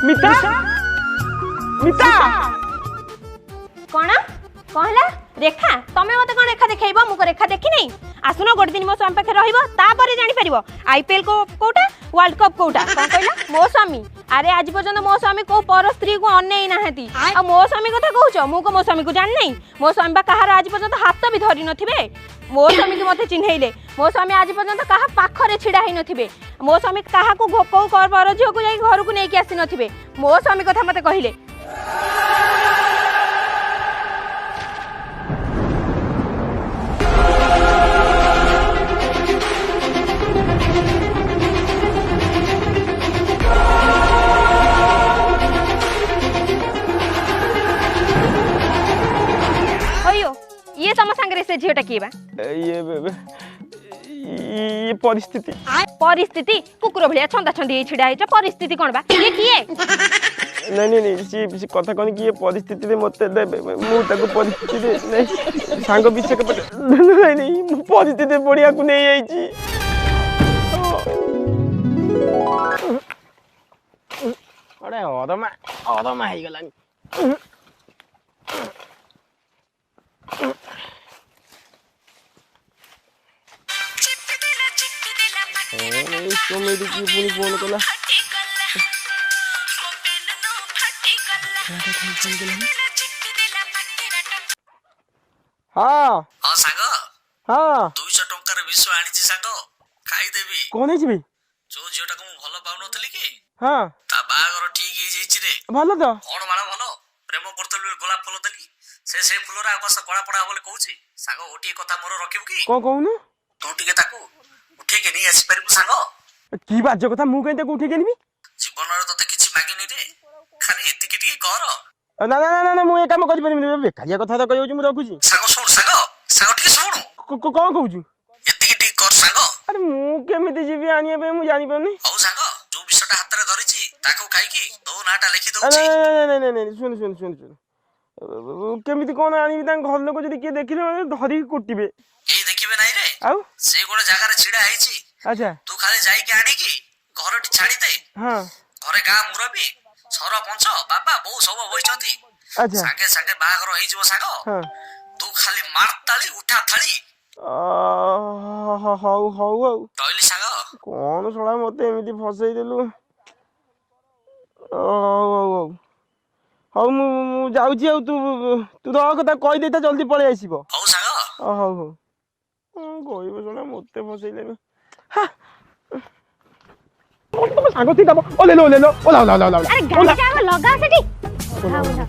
मिता मिता कौन कहला रेखा तमे मते कोन रेखा देखाइबो मु को रेखा देखि नै आसुनो गोटे दिन मो स्वामी पाखे रहइबो तापरे जानि परिबो आईपीएल को कोटा वर्ल्ड कप कोटा कोन कहला मो स्वामी अरे आज पर्यंत मो स्वामी को पर स्त्री को अनै नाहती आ मो स्वामी कथा कहउछो मु को मो स्वामी को जान नै मो स्वामी बा कहार आज पर्यंत हाथ भी धरि नथिबे मो स्वामी के मते चिन्हैले मो स्वामी आज पर्यंत कहा पाखरे छिडा ही नथिबे मो स्वामी कहा को घोको कर पर झियो को जाई घर को नै कि आसी नथिबे मो स्वामी कथा मते कहिले ये तम संगे से झीटा किए बा ये परिस्थिति परिस्थिति कुकुर भलिया छंदा छंदी छिडा है परिस्थिति कोन बा ये किए नहीं सी कथा कोन कि ये परिस्थिति रे मते मु ताको परिस्थिति रे नहीं सांग विषय के नहीं परिस्थिति बढ़िया को नहीं आईची अरे ओदमा ही गलानी कॉमेडी की पूरी फोन कला हाँ हाँ सांग हाँ 200 टंकार विश्व आनी सांग खाई देवी कौन है भाई जो झीटा को भल पाउनथली कि हाँ ता बागर ठीक हे जैछि रे भलो तो कोन माला भलो प्रेम करतल गोलाप फल देली से फुलरा आकाश कळा पड़ा बोले कहूची सांग ओटी कथा मोर रखिबु कि कौन कहूनु तू टिके ताकू उठे के नहीं आसी परबु सांग की बात कथा मु कहीं उठे के नहीं जीवन रे तते किछि मागिनी रे खाली एतिके टिके कर ना ना ना ना मु ए काम करि परबी बेकारिया कथा तो कहू मु रखुची सांग सुन सांग टिके सुन कौन कहू एतिके टिके कर सांग अरे मु केमिति जीवी आनिया पे मु जानि परनी हौ सांग जो विषयटा हाथ रे धरिछि ताको खाई कि तो नाटा लिखि नहीं दउछि नहीं सुन केमिति कोन आनिबि तां घर लोक जदी के देखिले धरि कुटिबे केही देखिबे नाही रे आउ से गोटे जगह रे छिडा आइछि अच्छा तू खाली जाई के आनी कि घर टी छाडी दे हां घरे गा मुरबी सरपंच बाबा बहु सब होइछंती अच्छा सागे सागे बागर होई जीव साग हां तू खाली मार ताली उठा थाली हौ तइली साग कौन सड़ा मते एमिति फसई देलु हौ मु जाउची आ तू तो कथा कहि देता जल्दी पळे आसीबो हौ साग हौ कहबो सड़ा मते फसईले हां तो सागो थी दबो ओ ले लो ओला अरे गाड़ी का लगा सेठी हां ओला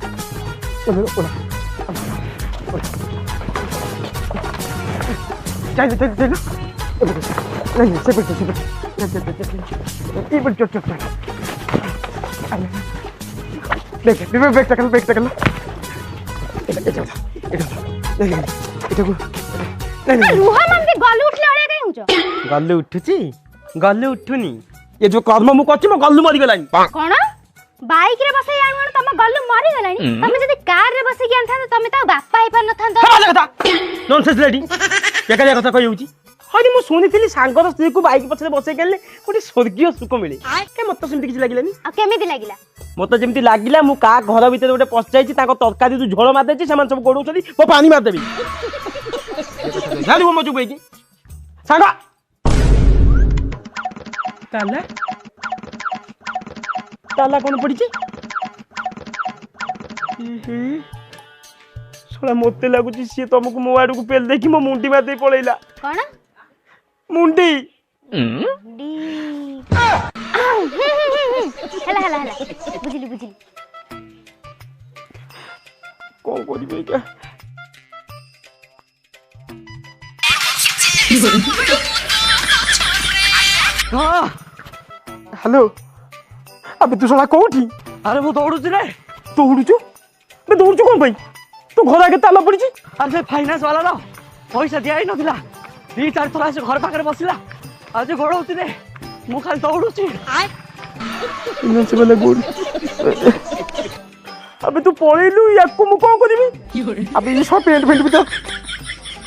चल नहीं से चल बैग टकल रुहा मन के गल्लू उठले अरे कहीं हुचो गल्लू उठुची गल्लू उठुनी ये जो कर्म मु करछि म गल्लू मरि गलानी कोन बाइक रे बसई आन तम गल्लू मरि गलानी तमे जदी कार रे बसई ज्ञान था तमे ता बापा आइ पर न था कथा नॉनसेंस लेडी बेकारिया कथा कहि होची हरि मु सुनिथिली सांगर स्त्री को बाइक पछरे बसई गेले कोटी स्वर्गीय सुख मिले के मत सेमति किछ लागिलानी आ केमिति लागिला मत जेमति लागिला मु का घर भीतर गोटे पस जाईची ताको तरकारी तू झोल मार देची समान सब गोडौछली मो पानी मार देबी झाली मो चुप की सांगा ताला ताला कोन पड़ीची सोला मते लागुची सी तुमको मो आडू को पेल देखि मो मुंडी मार दे पळैला कोन मुंडी डी हला बुझली कौन करिबे क्या हां हेलो अबे तू सला कोठी अरे वो दौड़ुची रे दौड़ुचु बे दौड़ुचु कोन भाई तू घर आगे ताला पड़ीची अरे से फाइनांस वाला रो पैसा दिया ही नथिला 2-4 थरा से घर पाखरे बसिला आज घोड़ौती रे मु खाली दौड़ुची फाइनांस वाला गुड अबे तू पळेलु याको मु कोन करबी अबे ये सब पेंट भीतर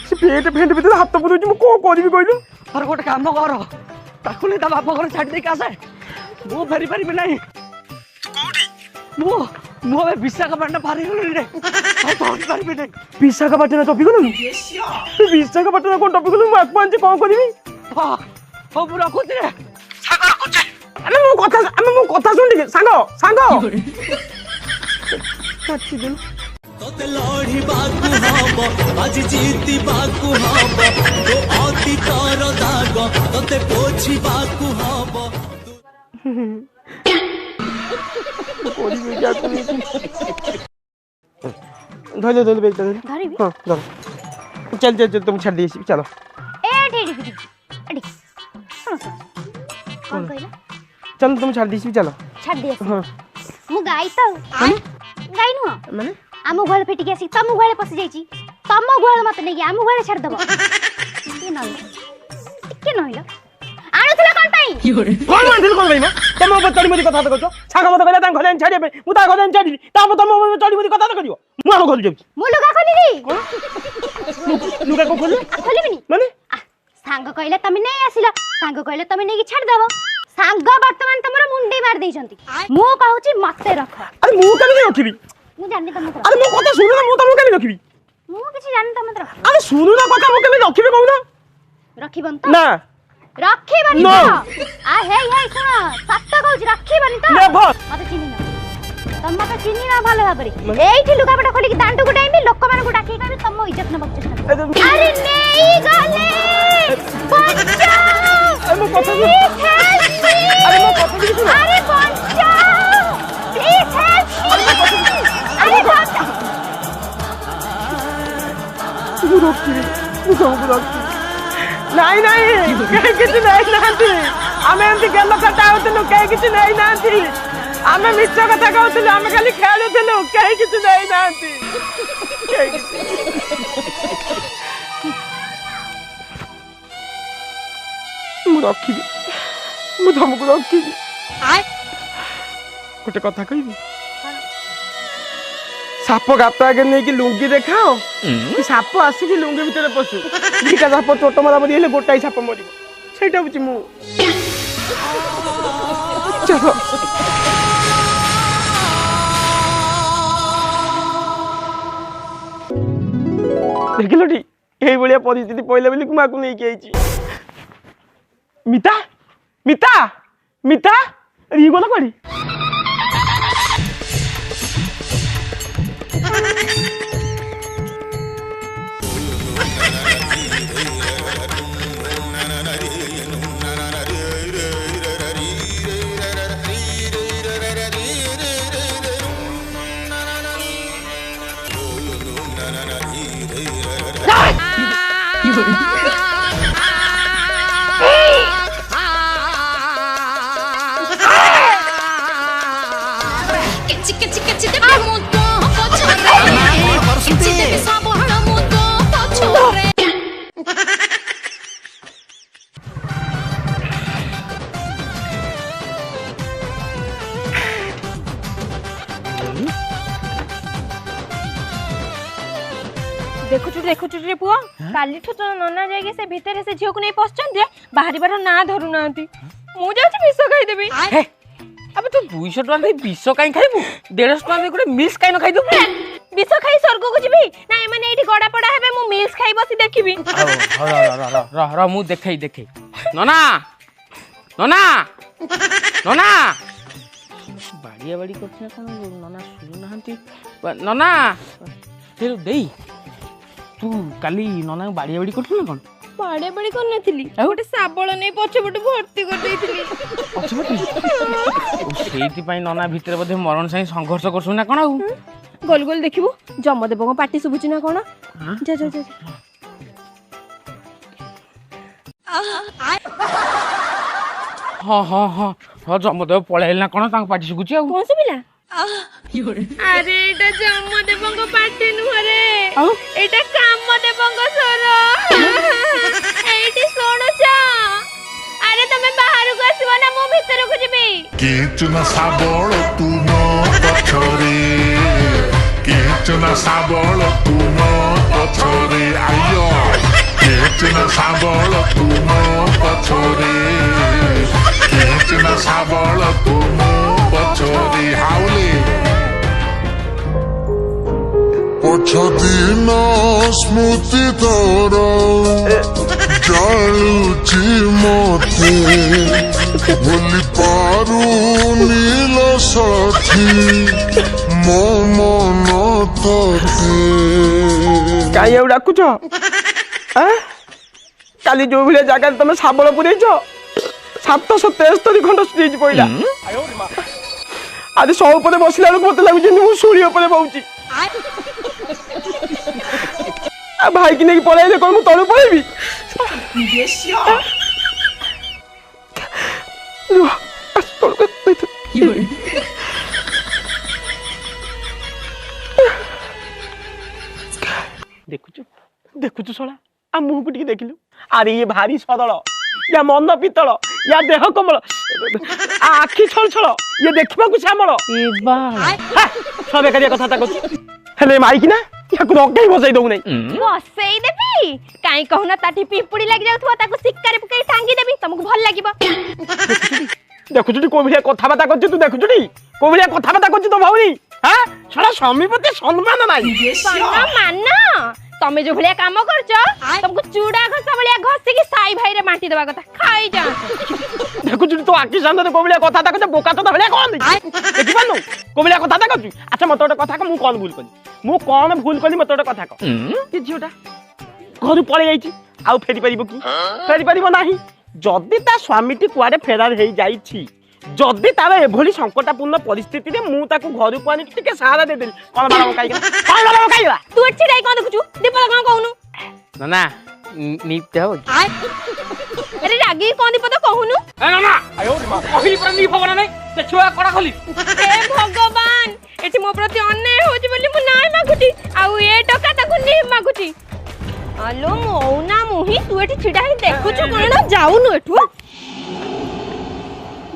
से पेंट भीतर हाथ पुरउची मु कोन करबी कहलु अरे गोटे काम कर ताकुले ता बाप घर छाड़ दे के आसे वो फेरी फेरी नहीं तू कोठी ମୁଁ ଏବେ ବିଶାଖାପାଟଣା ପାରି ଗଲିଣି ରେ ଆଉ ଧରି ପାରିବି ନାହିଁ। ବିଶାଖାପାଟଣା ଟପିଗଲୁଣି? ବିଶାଖାପାଟଣା କଣ ଟପିଗଲୁ? ମୁଁ ଆକୁ ଆଣିଛି କଣ କରିବି? ହଉ ମୁଁ ରଖୁଛି ରେ ସାଙ୍ଗ ରଖୁଛି। ଆରେ ମୋ କଥା ଶୁଣ ଟିକେ ସାଙ୍ଗ କାଟିଦେଲୁ। তোতে লড়িবাকু হব আজি জিতিবাকু হব তো অতীতর দাগ তোতে পোছিবাকু হব। ধরে বেগটা ধরে। ধরিবি হ্যাঁ ধরো। চল তুমি ছাড় দিয়েছি চলো। कौन कहला? चल तुम छाड़ दीसी चलो। छाड़ दिए हाँ मु गाई तो गाई नु माने आमु गुहाल फेटिक आसी तम गुहाल पसि जाईची तम गुहाल मत नै आमु गुहाल छाड़ दबो के नहिला आनुथला कोन पई कौन मानथिल कोन भाई तुम ऊपर चढ़ी मरी कथा कहछो छागा मत कहला तां घरे छाड़ी पे मु ता घरे छाड़ी ता तुम ऊपर चढ़ी मरी कथा करियो मु आम घर जेबी मु लुगा खोली रे लुगा को खोली खोलिबिनी माने सांग कहले तमे नै आसिला सांग कहले तमे नै की छाड़ दबो सांग वर्तमान तमरो मुंडी मार देइछंती मु कहूची मते रख अरे मु केने रखिबी मु जानि तम अरे मो कथा सुनु ना मु तम केने रखिबी मु किछि जानि तम रख अरे सुनु ना कथा मु केने रखिबी कहू ना रखिबन तो ना रखिबनी No. तो आ हे सुन सत्य कहूची रखिबनी तो नेवर मते चिन्हि ना तम मते चिन्हि ना भलो भाबरे एठी लुगापटा खोली की दांडू गुडाइबी लोक मान को डाकी कहबी तम इज्जत न बचछ अरे नेई गले बचाओ अरे मो कथा अरे मो कथा भी सुन अरे बचाओ प्लीज हेल्प मी अरे बचाओ तू रखिबी तू सब रखिबी नहीं कहीं किसी नहीं नांती आमे एंती गेलो कटा होतलु कहीं किसी नहीं नांती आमे मिछ कथा कहतलु आमे खाली खेलुतलु कहीं किसी नहीं नांती मु रखिबी मु तुमको रखिबी गोटे कथा कहबी साप गात आगे नहीं कि लुंगी देखाओ साप आसिक लुंगी भितर पशु दीटा साप चोट मरा मरी हेले गोटाई साप मरिब सेटा बुझी मु चलो देखिलटी यही भाया परिस्थिति पहला बोली माँ को नहीं आई मिता मिता मिता ये गल कड़ी देखु रे पुआ काली ठो तो नना जाइगे से भीतर से झियो को नहीं पहुंचन जे बाहरी बार ना धरु नांती मु जाची विष खाई देबी हे अबे तू 200 टका दे विष काई खाइबू 150 टका दे गोटे मिल्स काई न खाइ देबू विष खाई स्वर्ग को जीबी ना माने एठी गडा पडा हेबे मु मिल्स खाई बसी देखिबी र मु देखै नना नना नना बाड़िया बाड़ी करछना कोन नना सुनु नाहंती नना फेर देई तू काली नना बाड़िया बाड़ी करछु ना कोन बाड़े बड़ी कर नथिली गोटे साबळ नै पछपट भर्ती कर देइथिली सेति पई नना भितर बधे मरण साई संघर्ष करछु ना कोन आउ गोल गोल देखिबो जमदेव को पार्टी सुबुची ना कोन जा जा जा हाँ जमदेव पळेल ना कोन तांग पार्टी सुगुची आउ कोन सुबिला अरे एटा जमदेव को पार्टी नु रे एटा कामदेव को सोर एटी सोणुचा अरे तमे बाहर को आसीबो ना मो भीतर को जिबी केचुना साबळ तू नो पछरे केचुना साबळ तू नो पछरे आयो केचुना साबळ तू नो पछरे केचुना साबळ तू नो पछरे हाउले छदिन स्मृति तोर जालुची मते भूली पारू नील साथी मो मन तते काई एउ डाकुछ काली जो भले जगह तुम शाबल पुरेछ 773 खंड स्टेज पइला आज सौ ऊपर बसला लोक मत लागु जे सूर्य ऊपर बहुची आ भाई की नहीं पळाइले कोन मु तळु पळेबी देखुछु देखुछु सोला आ मुह को टिके देखिलु अरे ये भारी सदळ या मन पितळ या देह कमल आखि छल छल ये देखबा को श्यामल ए बा सबे करिया कथा ता कहू हेले माई की ना या को रगई बसई दउ नै बसई देबी काई कहूना ताठी पिंपुड़ी लाग जाउथवा ताको सिक्कारी पकई टांगी देबी तुमको भल लागिबो देखुछु को भलिया कथा बाता करछ तू देखुछु को भलिया कथा बाता करछ तो भौनी हां छोड़ा स्वामी प्रति सम्मान नाही सम्मान तमे जो भलिया काम करछ तुमको चूड़ा घसा भलिया घसी की साई भाई रे माटी देबा कथा खाई जा देखुछु तो आखि सामने को भलिया कथा ता करछ बोका तो भलिया कोन देखि पानु को भलिया कथा ता करछ अच्छा मत ओटा कथा को मु कोन भूल कली मत ओटा कथा को ए झियोटा घर पळे जाईची आउ फेरी परिबो की फेरी परिबो नाही जदी ता स्वामीटी कुआडे फेरार हेई जाईची जदी तार एभली संकटापूर्ण परिस्थिति रे मु ताको घर को आनी टिके सहारा दे देली कोन बाला काईला तू अच्छी डाई कोन देखुछु दीपल कोन कहूनु नना नीपते हो अरे रागी कोन दीपल कहूनु ए नना आयो कहिली पर नीप होबना नै ते छुआ कड़ा खोली हे भगवान एठी मो प्रति अन्याय होची बोली मु नाय मागुटी आउ ए टका ताको नी मागुटी आलो मौना मुही तू एठी छिडा ही देखुछु कोन जाउनु एठु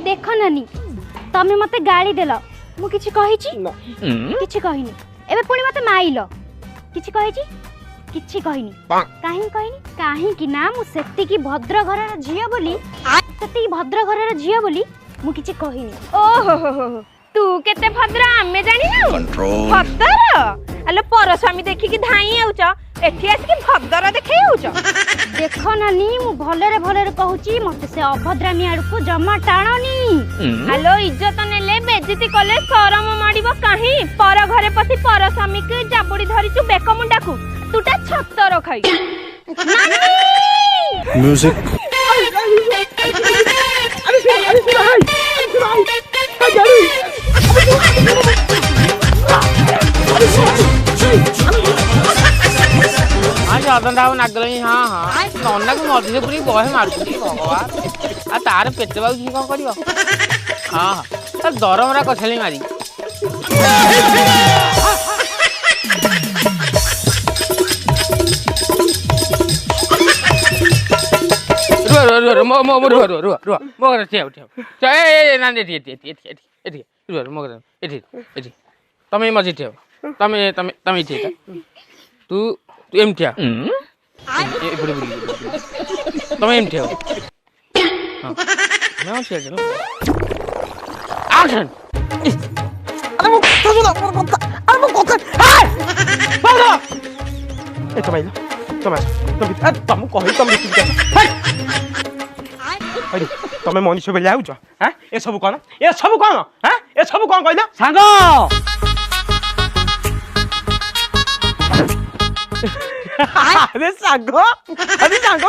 देखो नानी तमे मते गाली देलो मु किछि कहिछि किछि कहिनी एबे पुणी मते माइलो किछि कहिछि किछि कहिनी काहे कि ना मु सेति की भद्र घरर झियो बोली सेति भद्र घरर झियो बोली मु किछि कहिनी ओहो हो तू केते भद्र आमे जानि ना भद्र आलो पर स्वामी देखि की धाई आउछ एठी आस की भद्र देखै आउछ देखो नानी मु भलरे कहूची मते से अभद्रामी आड़ को जमा टाणनी हेलो इज्जत नेले बेइज्जती कले शरम माडिबो काहे पर घरे पसी पर स्वामी के जाबुडी धरिचु बेक मुंडाकू तुटा छत्तर खाई म्यूजिक आज अदंडा नागलई हां हां नन्ना को मझे पूरी बहे मारकुटी भगवान आ तार पेट बाउ जी कोन करियो हां हां दरमरा कछली मारी रो मो ठेव ए ना एठी मो एठी तमे मझे ठेव तमे ठेव तू एम ठेव ए बुडी तमे एम ठेव हां ना से चलो एक्शन अरे वो कथा सुना अरे वो कथा हाय बाबा ए तो भाई तुम कहि तुम अरे तमे मनुष्य बेले आउछ हैं ए सब कोन हैं ए सब कोन कहला सांग अरे सांग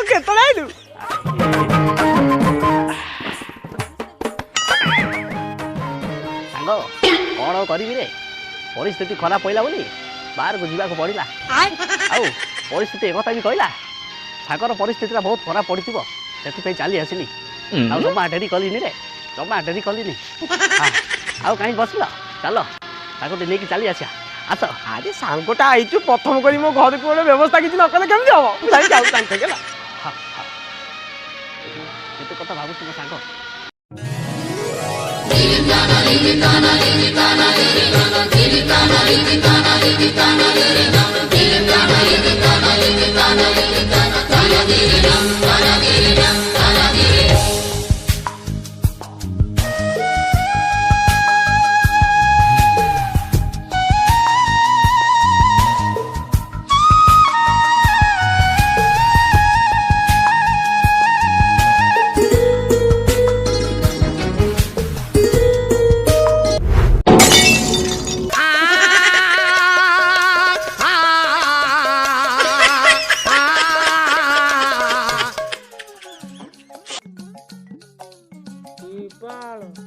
केतले आइलु सांग कौन करी रे परिस्थिति खराब पइला बोली बाहर को जीवा को पड़िला आउ परिस्थिति एकता भी कहला सागर परिस्थिति बहुत खराब पड़िथिबो सेति चली आसिली आउ जमा डेरी कलिनी रे जमा डेरी कलिनी आउ कहीं बसला चलो ताको नेकी चली आसिया आस अरे सांगटा आइचु प्रथम करी मो घर को व्यवस्था किछि न कले केमि हो जाई जाऊ सांग गेला केते कथा भाबु तुम सांग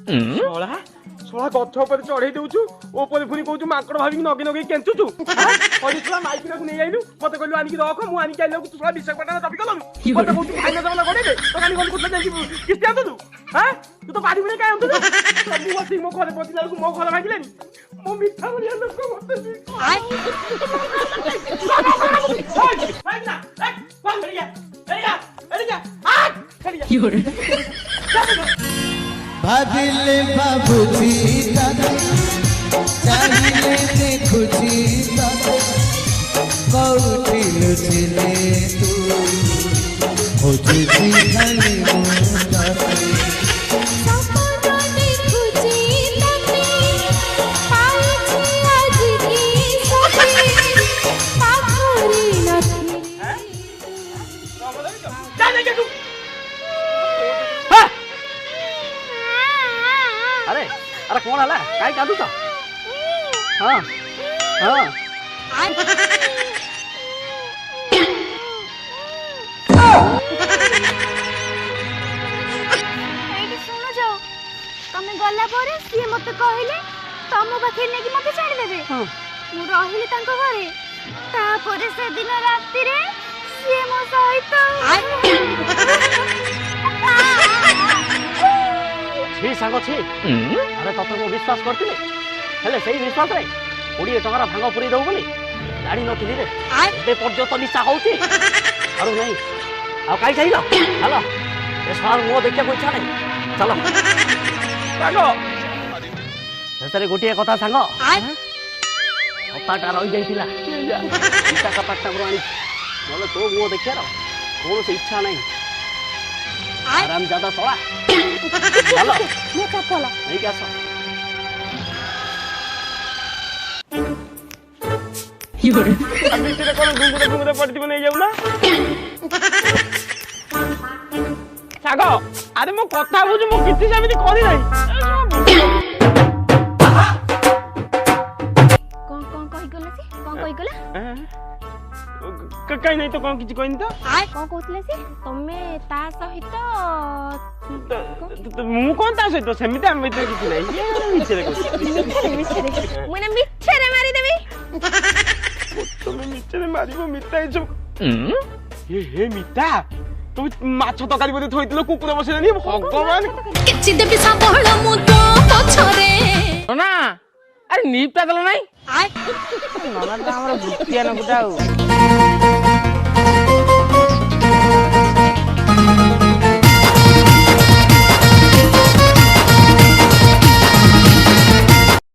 ଶଳା ଶଳା ଗଛ ଉପରେ ଚଢେଇ ଦଉଛୁ ଉପରେ ପୁଣି କହୁଛୁ ମାଙ୍କଡ ଭାବିକି ନଗେଇ ନଗେଇ କେଞ୍ଚୁଛୁ ଶଳା ମାଇକିନାକୁ ନେଇ ଆଇଲୁ ମତେ କହିଲୁ ଆଣିକି ରଖ ମୁଁ ଆଣିକି ଆଇଲା ତୁ ଶଳା ବିଶାଖାପାଟଣା ଦବି ଗଲୁ ମତେ କହୁଛୁ ଭାଇନା ଜମା ଗଡେଇଲେ ତ କାଲି ଗଲି କୋথায় ଯାଇକି କିସ୍ତି ଆଣୁଛୁ ହଁ ତୁ ତ ପାରିବୁନି କାଇଁ ଆଣୁଛୁ ମୁଁ ବସିକି ମୋ ଘରେ ପହଞ୍ଚିଲା ବେଳକୁ ମୋ ଘର ଭାଙ୍ଗିଲାନି ମୋ ମିଠା ଭଳିଆ ଲୋକ ମତେ भाविले बाबूजी दादा चाहिले देखुजी दादा कौटी लुचिले तू खोजुजी खाली मुंडा अरे अरे कौन हला काई कादू तो हां हां ଏଇଠି ଶୁଣୁଛ ତମେ ଗଲା ପରେ ସିଏ ମତେ କହିଲେ ତମ ପାଖରେ ନେଇକି ମତେ ଛାଡ଼ିଦେବେ ମୁଁ ରହିଲି ତାଙ୍କ ଘରେ ତାପରେ ସେଦିନ ରାତିରେ ସିଏ ମୋ ସହିତ छी सांग छी अरे तते को विश्वास करथिले हेले सेही विश्वास रे 20 टका भांग पुरी दउ बोली गाड़ी नथिली रे एबे पर्यंत निशा होउची अरु नहीं आ काई चाहिलो चलो ए साल मो देखिया को इच्छा नहीं चलो सांगो सेतरे गोटिए कथा सांगो कथाटा रहि जाइतिला इटा का पट्टा गुरो आनी बोले तो मो देखिया रो कोनो से इच्छा नहीं आराम ज्यादा सोला चलो मैं क्या बोला नहीं क्या सो ଭିତରେ କଣ ଘୁଙ୍ଗୁରେ ପଡିଥିବ ନେଇ ଯାଉ ନା ଶାଗ ଆରେ ମୁଁ କଥା ବୁଝୁ ମୁଁ କିଛି ସେମିତି କରି ନାହିଁ କଣ କହିଗଲା ସେ କଣ କହିଗଲା କାଇଁ ନାହିଁ ତ କଣ କିଛି କହିନି ତ କଣ କହୁଥିଲେ ସେ ତମେ ତା ସହିତ ମୁଁ କଣ ତା ସହିତ ସେମିତି ଆମ ଭିତରେ କିଛି ନାହିଁ ମିଛରେ ମୁଁ ନା ମିଛରେ ମାରିଦେବି ତମେ ମିଛରେ ମାରିବ ମିଠା ଏସବୁ ହେ ମିଠା তুমি মাছ তরকারি বলে থইছিল কুকুর বসিলানি ভগবান କିଛି ଦେବି ସାବଳ ମୁଁ ତୋ ପଛରେ ନନା ଆରେ ନିପଟା ଦେଲ ନାଇଁ ନନା ତ ଆମର ଭୁତିଆ ନକୁଟା ଆଉ